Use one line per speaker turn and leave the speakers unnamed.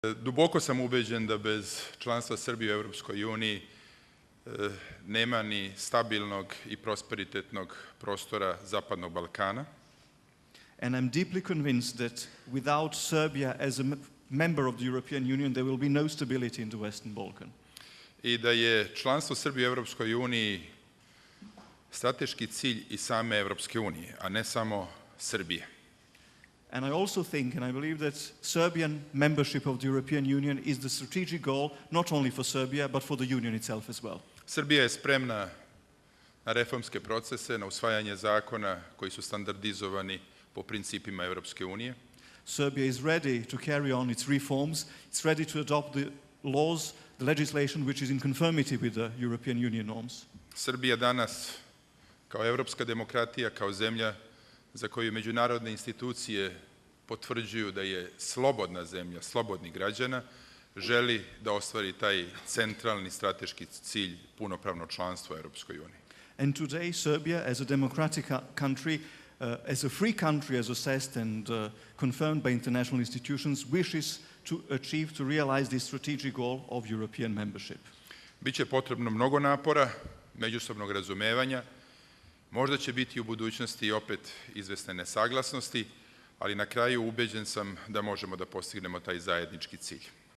Duboko sam ubeđen da bez članstva Srbije u Evropskoj uniji nema ni stabilnog i prosperitetnog prostora Zapadnog Balkana.
And I'm deeply convinced that without Serbia as a member of the European Union, there will be no stability in the Western Balkan.
I da je članstvo Srbije u Evropskoj uniji strateški cilj i same Evropske unije, a ne samo Srbije.
And I also think, and I believe that Serbian membership of the European Union is the strategic goal, not only for Serbia, but for the Union itself as well.
Srbija je spremna na reformske procese, na usvajanje zakona koji su standardizovani po principima Evropske unije.
Serbia is ready to carry on its reforms. It's ready to adopt the laws, the legislation which is in conformity with the European Union norms.
Srbija danas, kao evropska demokratija, kao zemlja za koju međunarodne institucije potvrđuju da je slobodna zemlja, slobodnih građana, želi da ostvari taj centralni strateški cilj, punopravno članstvo u Evropskoj uniji.
And today, Serbia, as a democratic country, as a free country, as assessed and confirmed by international institutions, wishes to achieve, to realize this strategic goal of European membership.
Biće potrebno mnogo napora, međusobnog razumevanja, možda će biti u budućnosti opet izvesne nesaglasnosti, ali na kraju ubeđen sam da možemo da postignemo taj zajednički cilj.